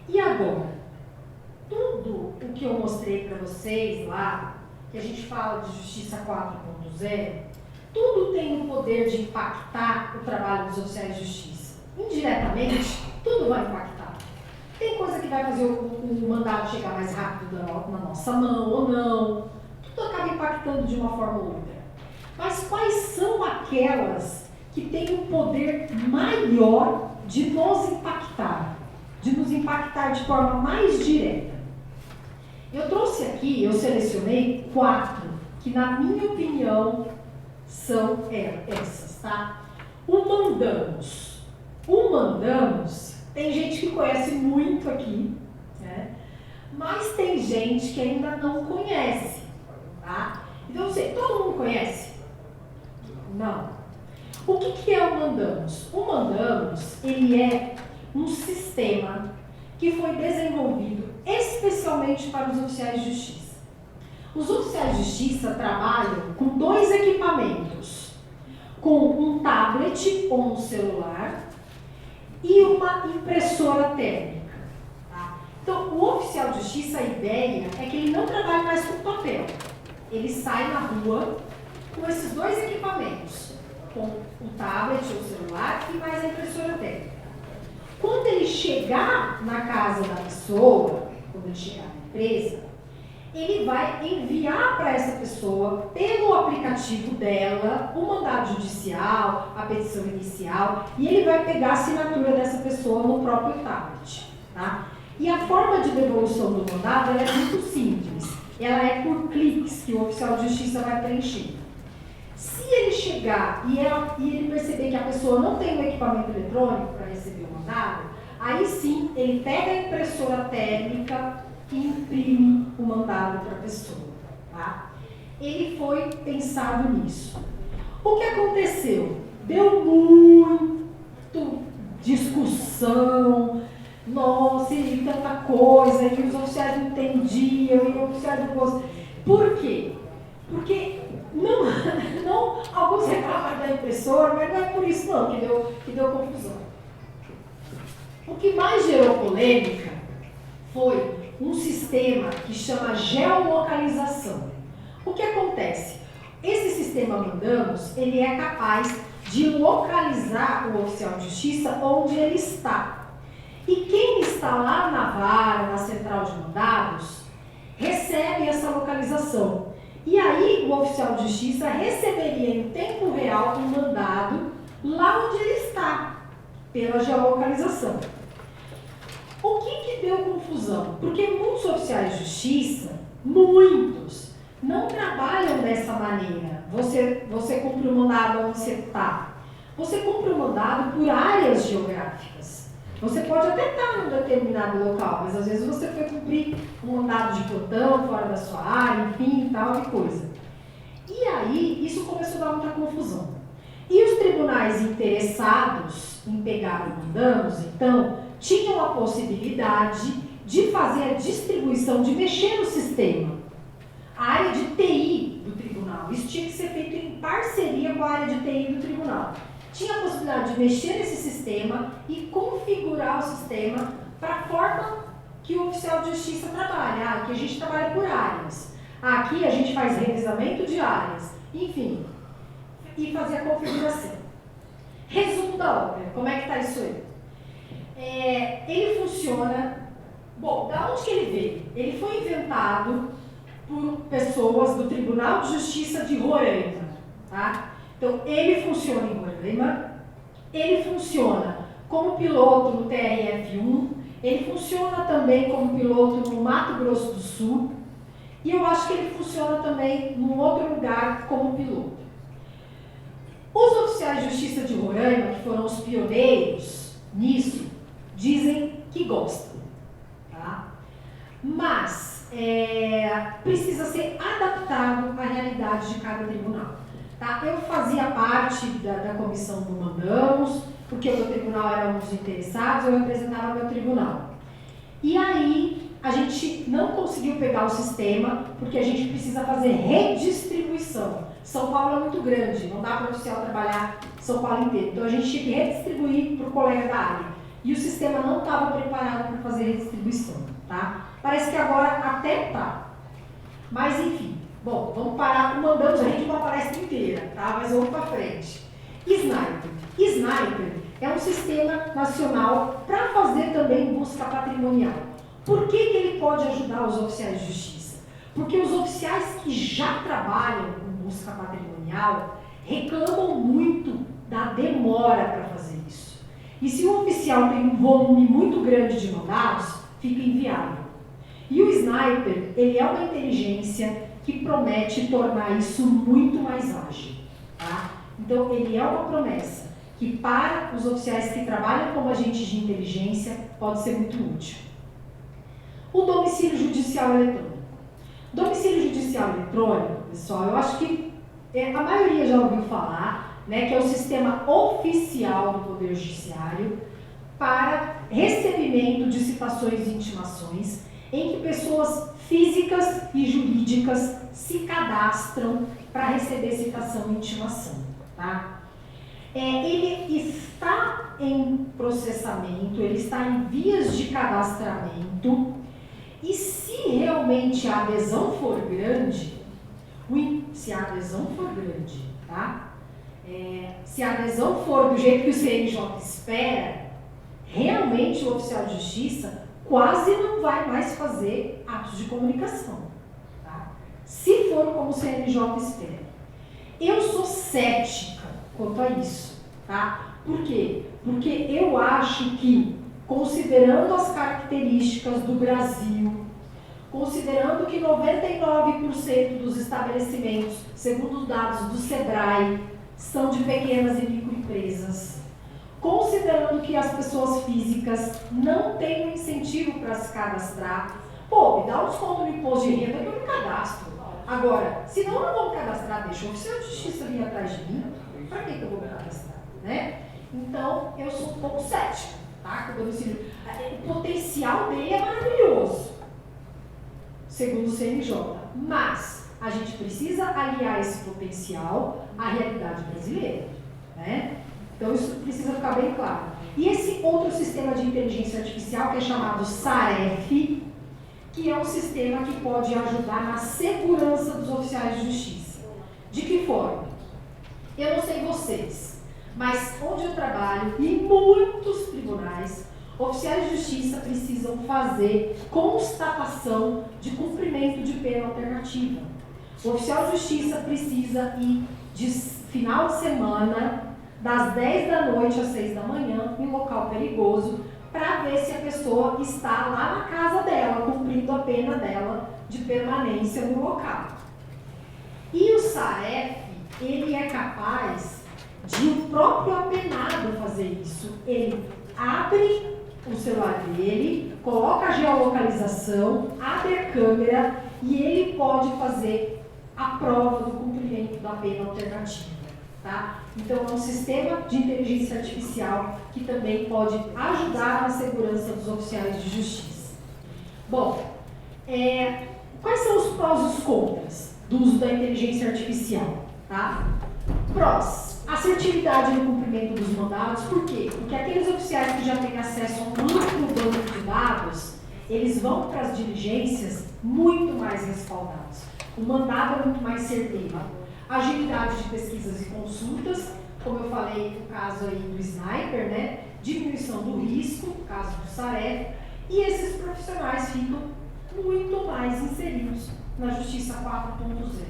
E agora? Tudo o que eu mostrei para vocês lá, que a gente fala de Justiça 4.0, tudo tem o poder de impactar o trabalho dos oficiais de justiça. Indiretamente, tudo vai impactar. Tem coisa que vai fazer o mandado chegar mais rápido na nossa mão ou não. Tudo acaba impactando de uma forma ou outra. Mas quais são aquelas que têm um poder maior de nos impactar de forma mais direta? Eu trouxe aqui, eu selecionei 4, que na minha opinião são essas, tá? O mandamos. O mandamos, tem gente que conhece muito aqui, né? Mas tem gente que ainda não conhece, tá? Então, todo mundo conhece? Não. O que é o mandamos? O mandamos, ele é um sistema que foi desenvolvido especialmente para os oficiais de justiça. Os oficiais de justiça trabalham com 2 equipamentos, com um tablet ou um celular e uma impressora térmica. Tá? Então, o oficial de justiça, a ideia é que ele não trabalhe mais com papel. Ele sai na rua com esses 2 equipamentos, com o tablet ou o celular e mais a impressora térmica. Quando ele chegar na casa da pessoa, quando ele chegar na empresa, ele vai enviar para essa pessoa, pelo aplicativo dela, o mandado judicial, a petição inicial, e ele vai pegar a assinatura dessa pessoa no próprio tablet. Tá? E a forma de devolução do mandado é muito simples. Ela é por cliques que o oficial de justiça vai preencher. Se ele chegar e ele perceber que a pessoa não tem um equipamento eletrônico para receber o mandado, aí sim ele pega a impressora térmica e imprime o mandado para a pessoa. Tá? Ele foi pensado nisso. O que aconteceu? Deu muito discussão, nossa, e tanta coisa, e os oficiais não entendiam, e os oficiais não gostavam. Por quê? Porque não, alguns reclamam da impressora, mas não é por isso não que deu confusão. O que mais gerou polêmica foi um sistema que chama geolocalização. O que acontece? Esse sistema mandamos, ele é capaz de localizar o oficial de justiça onde ele está. E quem está lá na vara, na central de mandados, recebe essa localização. E aí o oficial de justiça receberia em tempo real um mandado lá onde ele está, pela geolocalização. O que deu confusão? Porque muitos oficiais de justiça, muitos, não trabalham dessa maneira. Você cumpre o mandado onde você está. Você cumpre o mandado por áreas geográficas. Você pode até estar em um determinado local, mas às vezes você foi cumprir um mandado de plantão fora da sua área, enfim, tal e coisa. E aí, isso começou a dar muita confusão. E os tribunais interessados em pegar os mandados, então, tinham a possibilidade de fazer a distribuição, de mexer no sistema. A área de TI do tribunal, isso tinha que ser feito em parceria com a área de TI do tribunal. Tinha a possibilidade de mexer nesse sistema e configurar o sistema para a forma que o oficial de justiça trabalha. Aqui a gente trabalha por áreas. Aqui a gente faz revezamento de áreas. Enfim, e fazer a configuração. Resumo da obra. Como é que está isso aí? Ele funciona... Bom, da onde que ele veio? Ele foi inventado por pessoas do Tribunal de Justiça de Roraima. Tá? Então, ele funciona em Roraima, ele funciona como piloto no TRF1, ele funciona também como piloto no Mato Grosso do Sul, e eu acho que ele funciona também num outro lugar como piloto. Os oficiais de justiça de Roraima, que foram os pioneiros nisso, dizem que gostam. Tá? Mas precisa ser adaptado à realidade de cada tribunal. Tá? Eu fazia parte da comissão do Mandamos, porque o meu tribunal era um dos interessados, eu representava meu tribunal. E aí, a gente não conseguiu pegar o sistema, porque a gente precisa fazer redistribuição. São Paulo é muito grande, não dá para o oficial trabalhar São Paulo inteiro. Então, a gente tinha que redistribuir para o colega da área. E o sistema não estava preparado para fazer redistribuição. distribuição, tá? Parece que agora até tá. Mas enfim, bom, vamos parar, mandamos a gente uma palestra inteira, tá? Mas vamos para frente. Sniper. Sniper é um sistema nacional para fazer também busca patrimonial. Por que ele pode ajudar os oficiais de justiça? Porque os oficiais que já trabalham com busca patrimonial reclamam muito da demora para fazer isso. E se o oficial tem um volume muito grande de mandados, fica inviável. E o Sniper, ele é uma inteligência que promete tornar isso muito mais ágil, tá? Então, ele é uma promessa que para os oficiais que trabalham como agentes de inteligência pode ser muito útil. O domicílio judicial eletrônico. Domicílio judicial eletrônico, pessoal, eu acho que a maioria já ouviu falar, né, que é o sistema oficial do Poder Judiciário para recebimento de citações e intimações em que pessoas físicas e jurídicas se cadastram para receber citação e intimação. Tá? Ele está em processamento, ele está em vias de cadastramento e se realmente a adesão for grande, se a adesão for grande, tá? Se a adesão for do jeito que o CNJ espera, realmente o oficial de justiça quase não vai mais fazer atos de comunicação, tá? Se for como o CNJ espera. Eu sou cética quanto a isso, tá? Por quê? Porque eu acho que, considerando as características do Brasil, considerando que 99% dos estabelecimentos, segundo os dados do SEBRAE, são de pequenas e microempresas, considerando que as pessoas físicas não têm um incentivo para se cadastrar, pô, me dá um desconto no imposto de renda que eu me cadastro. Agora, se não eu vou me cadastrar, deixa o oficial de justiça vir atrás de mim, para que eu vou me cadastrar, né? Então, eu sou um pouco cética, tá? O potencial dele é maravilhoso, segundo o CNJ, mas a gente precisa aliar esse potencial à realidade brasileira, né? Então, isso precisa ficar bem claro. E esse outro sistema de inteligência artificial, que é chamado SAREF, que é um sistema que pode ajudar na segurança dos oficiais de justiça. De que forma? Eu não sei vocês, mas onde eu trabalho, em muitos tribunais, oficiais de justiça precisam fazer constatação de cumprimento de pena alternativa. O oficial de justiça precisa ir de final de semana, das 10 da noite às 6 da manhã, em um local perigoso, para ver se a pessoa está lá na casa dela, cumprindo a pena dela de permanência no local. E o SAREF, ele é capaz de o próprio apenado fazer isso. Ele abre o celular dele, coloca a geolocalização, abre a câmera e ele pode fazer a prova do cumprimento da pena alternativa. Tá? Então, é um sistema de inteligência artificial que também pode ajudar na segurança dos oficiais de justiça. Bom, quais são os prós e os contras do uso da inteligência artificial? Tá? Prós: assertividade no cumprimento dos mandados. Por quê? Porque aqueles oficiais que já têm acesso a um amplo banco de dados, eles vão para as diligências muito mais respaldados. O mandado é muito mais certeiro. Agilidade de pesquisas e consultas, como eu falei no caso aí do Sniper, né? Diminuição do risco, no caso do SAREF, e esses profissionais ficam muito mais inseridos na Justiça 4.0.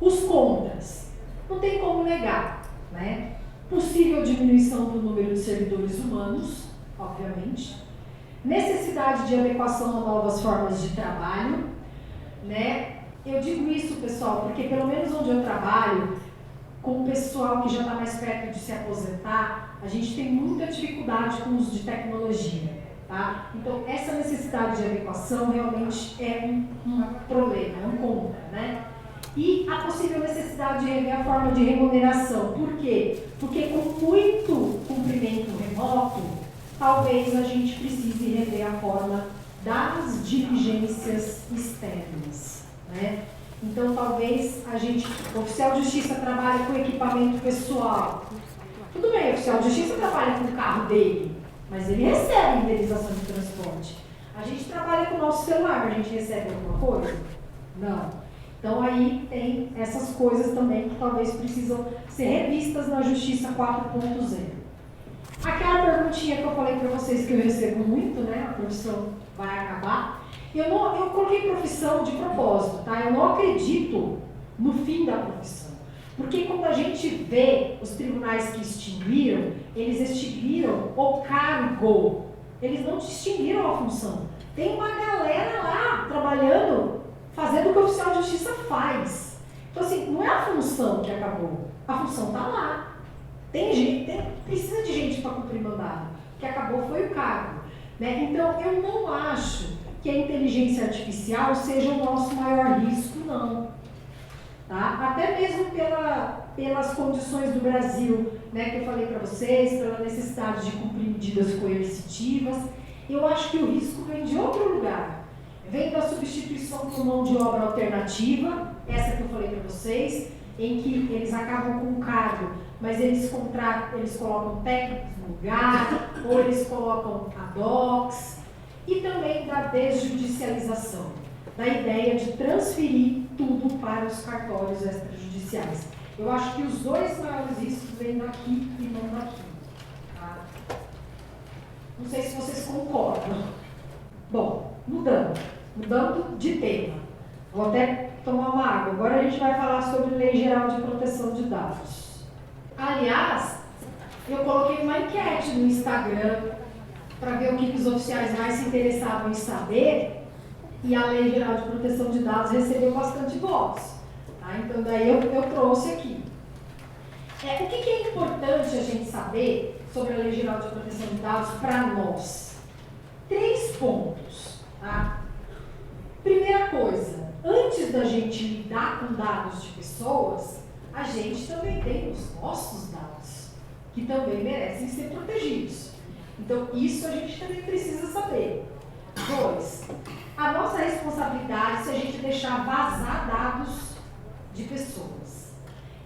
Os contras, não tem como negar, né? Possível diminuição do número de servidores humanos, obviamente, necessidade de adequação a novas formas de trabalho, né? Eu digo isso, pessoal, porque pelo menos onde eu trabalho, com o pessoal que já está mais perto de se aposentar, a gente tem muita dificuldade com o uso de tecnologia, tá? Então, essa necessidade de adequação realmente é um problema, é um contra, né? E a possível necessidade de rever a forma de remuneração. Por quê? Porque com muito cumprimento remoto, talvez a gente precise rever a forma das diligências externas. Né? Então, talvez o oficial de justiça trabalhe com equipamento pessoal. Tudo bem, o oficial de justiça trabalha com o carro dele, mas ele recebe indenização de transporte. A gente trabalha com o nosso celular, a gente recebe alguma coisa? Não. Então aí tem essas coisas também que talvez precisam ser revistas na Justiça 4.0. Aquela perguntinha que eu falei para vocês que eu recebo muito, né? A profissão vai acabar. Eu coloquei profissão de propósito, tá? Eu não acredito no fim da profissão. Porque quando a gente vê os tribunais que extinguiram, eles extinguiram o cargo. Eles não extinguiram a função. Tem uma galera lá trabalhando, fazendo o que o oficial de justiça faz. Então assim, não é a função que acabou. A função está lá. Precisa de gente para cumprir mandado. O que acabou foi o cargo. Né? Então, eu não acho que a inteligência artificial seja o nosso maior risco, não. Tá? Até mesmo pelas condições do Brasil, né, que eu falei para vocês, pela necessidade de cumprir medidas coercitivas, eu acho que o risco vem de outro lugar. Vem da substituição por mão de obra alternativa, essa que eu falei para vocês, em que eles acabam com o cargo, mas eles colocam técnicos no lugar, ou eles colocam ad hocs, e também da desjudicialização, da ideia de transferir tudo para os cartórios extrajudiciais. Eu acho que os dois maiores riscos vêm daqui e não daqui. Tá? Não sei se vocês concordam. Bom, mudando de tema. Vou até tomar uma água. Agora a gente vai falar sobre Lei Geral de Proteção de Dados. Aliás, eu coloquei uma enquete no Instagram para ver o que os oficiais mais se interessavam em saber, e a Lei Geral de Proteção de Dados recebeu bastante votos. Tá? Então, daí eu trouxe aqui. O que é importante a gente saber sobre a Lei Geral de Proteção de Dados para nós? 3 pontos. Tá? Primeira coisa, antes da gente lidar com dados de pessoas, a gente também tem os nossos dados, que também merecem ser protegidos. Então, isso a gente também precisa saber. 2, a nossa responsabilidade se a gente deixar vazar dados de pessoas.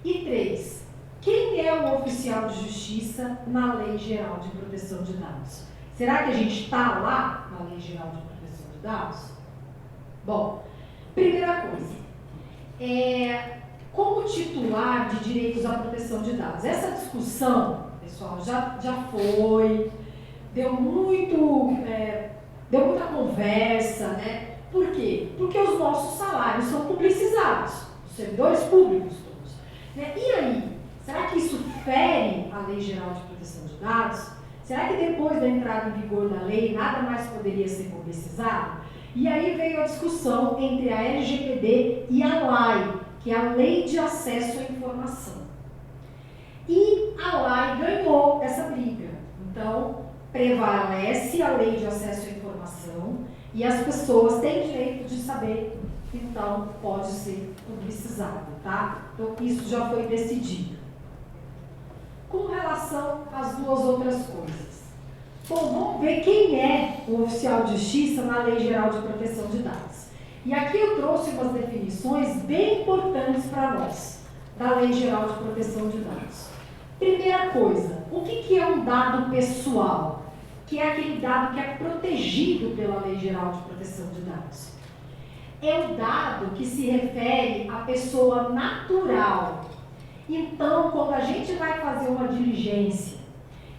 E 3, quem é o oficial de justiça na Lei Geral de Proteção de Dados? Será que a gente está lá na Lei Geral de Proteção de Dados? Bom, primeira coisa, como titular de direitos à proteção de dados? Essa discussão, pessoal, já foi, deu muita conversa, né? Por quê? Porque os nossos salários são publicizados, os servidores públicos todos. Né? E aí, será que isso fere a Lei Geral de Proteção de Dados? Será que depois da entrada em vigor da lei, nada mais poderia ser publicizado? E aí veio a discussão entre a LGPD e a LAI, que é a Lei de Acesso à Informação. E a LAI ganhou essa briga. Então, prevalece a Lei de Acesso à Informação e as pessoas têm direito de saber, então pode ser publicizado, tá? Então, isso já foi decidido. Com relação às duas outras coisas. Bom, vamos ver quem é o oficial de justiça na Lei Geral de Proteção de Dados. E aqui eu trouxe umas definições bem importantes para nós, da Lei Geral de Proteção de Dados. Primeira coisa, o que é um dado pessoal? Que é aquele dado que é protegido pela Lei Geral de Proteção de Dados. É o dado que se refere à pessoa natural. Então, quando a gente vai fazer uma diligência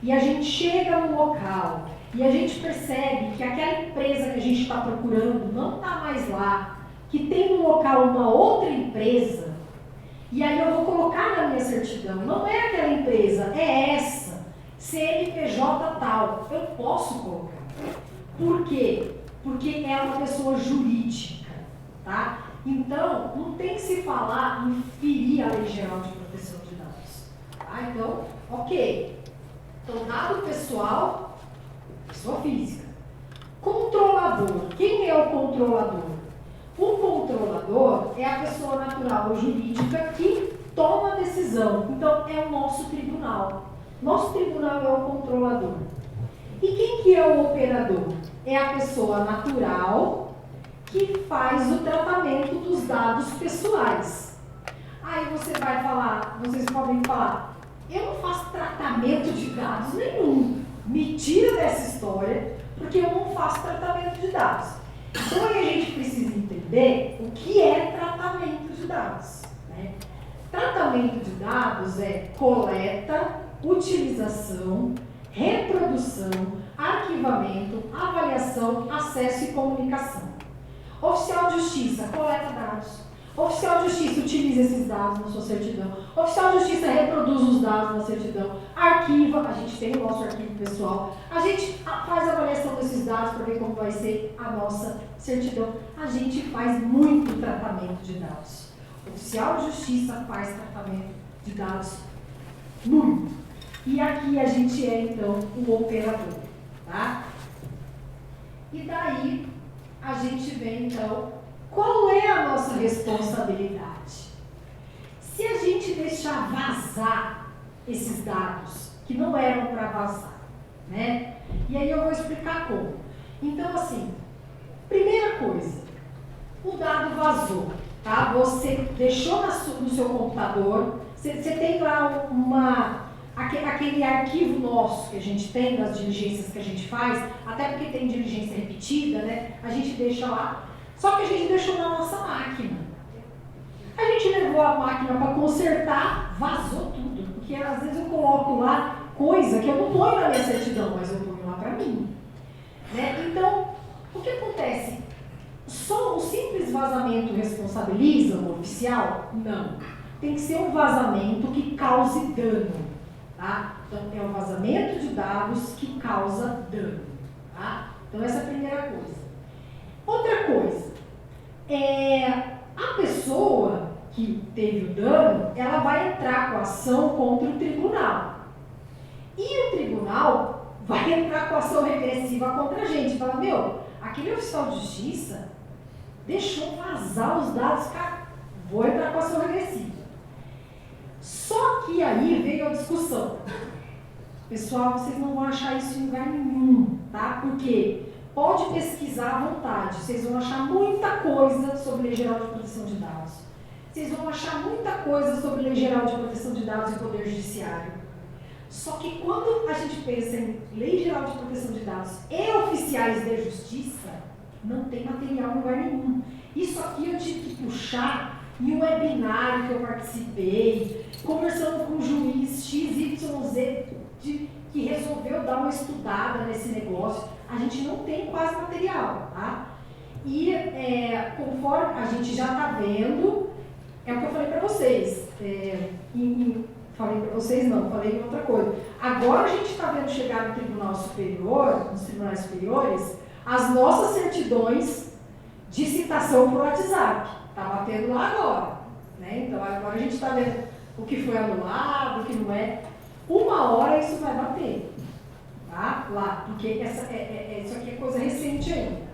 e a gente chega no local e a gente percebe que aquela empresa que a gente está procurando não está mais lá, que tem no local uma outra empresa, e aí eu vou colocar na minha certidão, não é aquela empresa, é essa, CNPJ tal, eu posso colocar. Por quê? Porque é uma pessoa jurídica, tá? Então, não tem que se falar em ferir a Lei Geral de Proteção de Dados. Tá? Então, ok. Então, dado pessoal, pessoa física. Controlador. Quem é o controlador? O controlador é a pessoa natural ou jurídica que toma a decisão. Então, é o nosso tribunal. Nosso tribunal é o controlador. E quem que é o operador? É a pessoa natural que faz o tratamento dos dados pessoais. Aí você vai falar, vocês podem falar, eu não faço tratamento de dados nenhum. Me tira dessa história, porque eu não faço tratamento de dados. Então aí a gente precisa entender o que é tratamento de dados, né? Tratamento de dados é coleta, utilização, reprodução, arquivamento, avaliação, acesso e comunicação. Oficial de Justiça coleta dados. Oficial de Justiça utiliza esses dados na sua certidão. Oficial de Justiça reproduz os dados na certidão. Arquiva, a gente tem o nosso arquivo pessoal. A gente faz a avaliação desses dados para ver como vai ser a nossa certidão. A gente faz muito tratamento de dados. Oficial de Justiça faz tratamento de dados muito. E aqui a gente é, então, o operador, tá? E daí, a gente vê, então, qual é a nossa responsabilidade? Se a gente deixar vazar esses dados, que não eram para vazar, né? E aí eu vou explicar como. Então, assim, primeira coisa, o dado vazou, tá? Você deixou no seu computador, você tem lá aquele arquivo nosso que a gente tem, das diligências que a gente faz, até porque tem diligência repetida, né? A gente deixa lá, só que a gente deixou na nossa máquina. A gente levou a máquina para consertar, vazou tudo, porque às vezes eu coloco lá coisa que eu não ponho na minha certidão, mas eu ponho lá para mim, né? Então, o que acontece? Só o simples vazamento responsabiliza o oficial? Não. Tem que ser um vazamento que cause dano. Tá? Então, é um vazamento de dados que causa dano. Tá? Então, essa é a primeira coisa. Outra coisa, a pessoa que teve o dano, ela vai entrar com a ação contra o tribunal. E o tribunal vai entrar com a ação regressiva contra a gente. Fala, meu, aquele oficial de justiça deixou vazar os dados, cara, vou entrar com a ação regressiva. Só que aí veio a discussão. Pessoal, vocês não vão achar isso em lugar nenhum, tá? Porque pode pesquisar à vontade, vocês vão achar muita coisa sobre Lei Geral de Proteção de Dados. Vocês vão achar muita coisa sobre Lei Geral de Proteção de Dados e Poder Judiciário. Só que quando a gente pensa em Lei Geral de Proteção de Dados e oficiais de justiça, não tem material em lugar nenhum. Isso aqui eu tive que puxar em um webinar que eu participei, conversando com um juiz XYZ que resolveu dar uma estudada nesse negócio. A gente não tem quase material, tá? E conforme a gente já está vendo, é o que eu falei para vocês. Falei para vocês não, falei em outra coisa. Agora a gente está vendo chegar no Tribunal Superior, nos tribunais superiores, as nossas certidões de citação por WhatsApp. Está batendo lá agora, né? Então agora a gente está vendo o que foi anulado, o que não é. Uma hora isso vai bater, tá? Lá, porque isso aqui é coisa recente ainda.